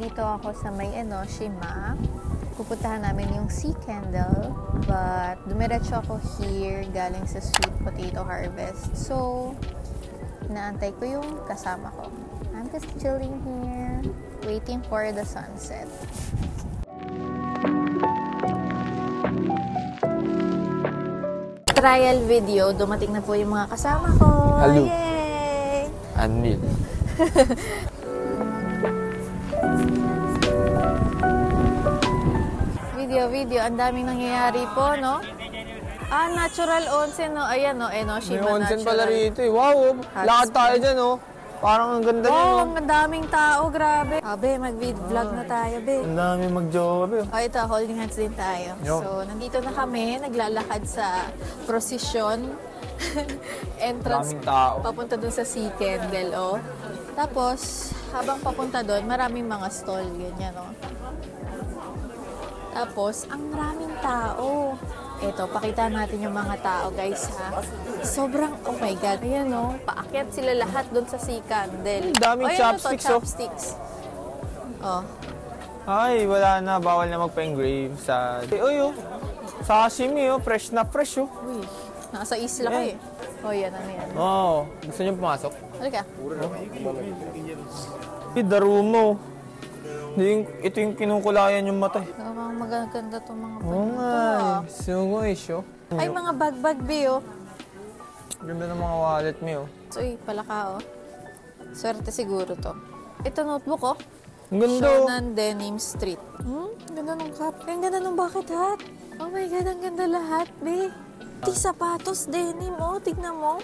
nandito ako sa may Enoshima. Pupuntahan namin yung Sea Candle. But, dumiretso ako here galing sa Sweet Potato Harvest. So, naantay ko yung kasama ko. I'm just chilling here, waiting for the sunset. Trial video, dumating na po yung mga kasama ko. Hello. Yay! Anil. Video. Ang daming nangyayari po, no? Natural onsen, no? Ayan, no? Enoshima May onsen natural. pala rito eh. Wow, lakad tayo dyan, oh. Parang ang ganda niya, no? Ang daming tao, grabe. Be, mag-vlog na tayo, be. Ang dami mag-jowa, be. Ito, holding hands din tayo. Yo. So, nandito na kami, naglalakad sa prosesyon. Entrance, Maraming tao. papunta dun sa Sea Candle, oh. Tapos, habang papunta dun, maraming mga stall, ganyan, oh. Tapos, ang maraming tao. Ito, pakita natin yung mga tao, guys, ha. Sobrang, oh my God. Ayan, no. Paakyat sila lahat doon sa Sea Candle. Daming chopsticks, oh. Chopsticks. Oh. Ay, wala na. Bawal na magpa-engrave sa... Uy, oh. Sashimi, oh. Fresh na fresh, oh. Uy, nasa isla ko, eh. Oh, yan, ano yan. Oo. Gusto niyo pumasok? Halika. Darumo. Ito yung kinukulayan yung mata. Oh, magaganda itong mga Oo nga. Sugoy, show. Ay, mga bag-bag, be, oh. Ganda ng mga wallet mo, oh. So, palaka, oh. Swerte siguro to. Ito, notebook, oh. Ang ganda, oh. Shonan Denim Street. Ang ganda ng cap. Ang ganda ng bucket hat. Oh my God, ang ganda lahat, be. Di sapatos, denim, oh. Tignan mo.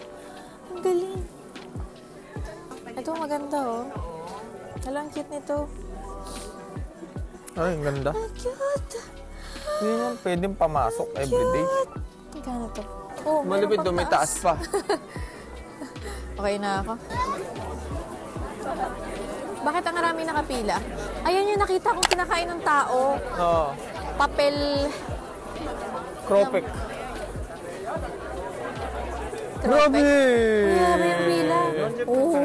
Ang galing. Ito, maganda, oh. Alam, cute nito. Ay, ang ganda. Ang cute. Hindi naman pwedeng pamasok everyday. Magkano to? Oh, Malupit, mayroon pang dumitaas pa. Okay na ako. Bakit ang marami nakapila? Ayan yung nakita kong kinakain ng tao. Oo. Papel. Kropek. Grabe! Grabe! Grabe yung pila. Oh.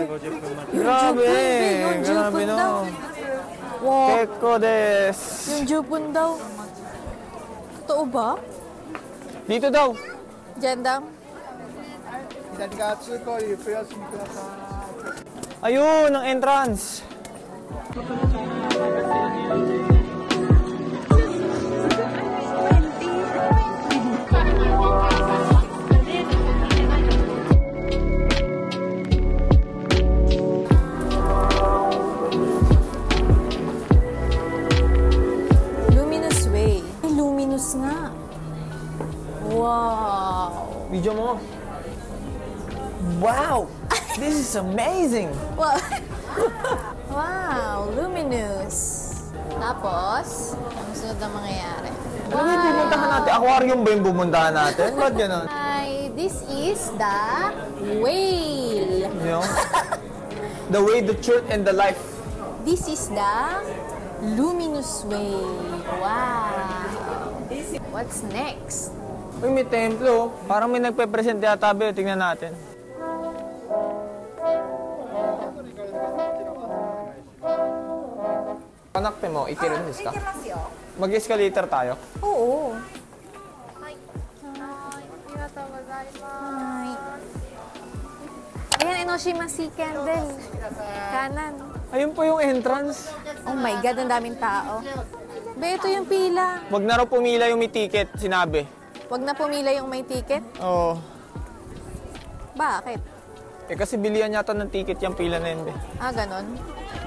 Grabe! Yung Grabe, Jupun no? daw. Wow. Keko des! Yung Jupun daw. Totoo ba? Dito daw. Diyan daw? Ayun, ang entrance. Luminous Way. Ay, luminous nga. Wow. Video mo. Wow! This is amazing! Wow. Wow, luminous. Tapos, ang sunod na mangyayari. Ano yung pupuntahan natin? Aquarium ba yung pupuntahan natin? Ba't gano'n? Hi, this is the whale. You know? The way, the truth, and the life. This is the luminous way. Wow. What's next? Uy, may templo. Parang may nagpe-present yata ba? Tingnan natin. Panakte mo, ikirinis ka. Mag-escalator tayo. Oo. Hi. Ayan, Enoshima Sea Candle. Kanan. Ayun po yung entrance. Oh my God, ang daming tao. Be, ito yung pila. Wag na raw pumila yung may ticket, sinabi. Wag na pumila yung may ticket. Oo. Bakit? Eh kasi bilihan yata ng ticket yung pila na yun. Ganon.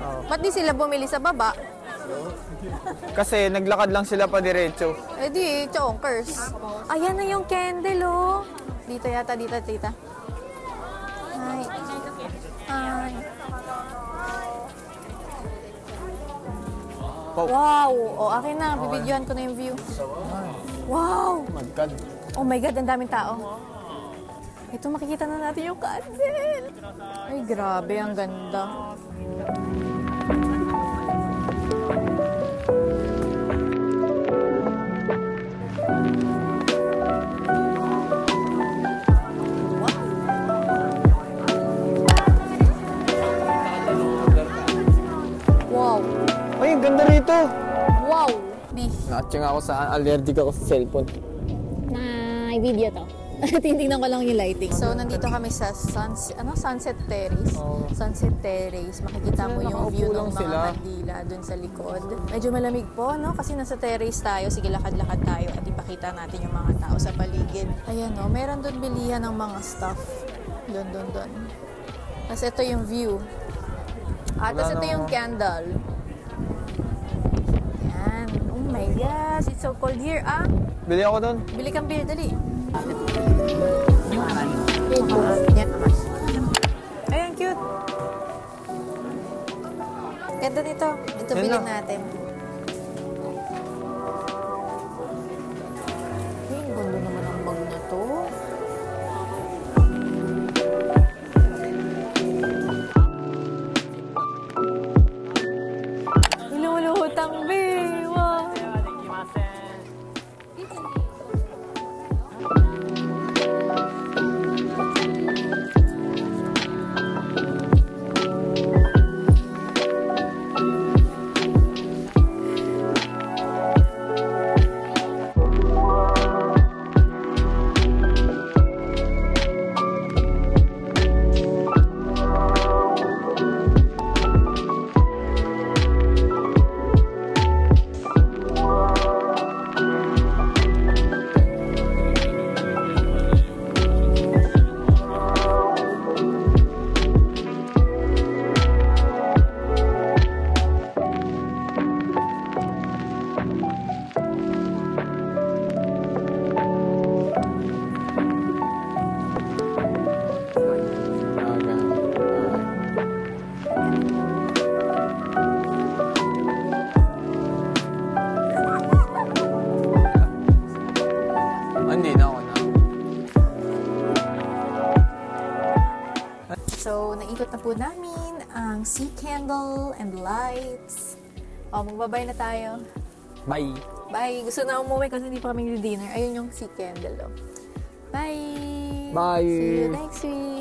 Oo. Ba't di sila bumili sa baba? Kasi naglakad lang sila pa diretso. Eh di, chonkers. Ayan na yung candle, oh. Dito yata, dito, tita. Hi. Hi. Wow. O, akin na. Bibidyohan ko na yung view. Wow. Oh my God. Oh my God, ang daming tao. Ito, makikita na natin yung candle. Ay, grabe. Ang ganda. to. Wow! Di. Nakaching ako sa allergic ako sa cellphone. Na video to. Titingnan ko lang yung lighting. So, nandito kami sa Sunset Terrace. Oh. Sunset Terrace. Makikita mo yung Nakaupo view ng lang mga sila. kandila dun sa likod. Medyo malamig po, no? Kasi nasa terrace tayo. Sige, lakad-lakad tayo at ipakita natin yung mga tao sa paligid. Ayan, no? Meron dun bilihan ng mga stuff. Dun. Tapos ito yung view. Tapos ito yung candle. Yan. Oh my gosh, it's so cold here, ah. Bili ako doon. Bili kang beer, dali. Ayan, cute. Ganda nito. Ito Yan bilhin na. natin. Ay, ang ganda naman ang bag na to. Iluluhutang be. Wow. Hindi na ako na. So, naikot na po namin ang sea candle and lights. Magbabay na tayo. Bye. Bye! Gusto na umuwi kasi hindi pa kami dinner. Ayun yung sea candle. Oh. Bye! Bye. See you next week!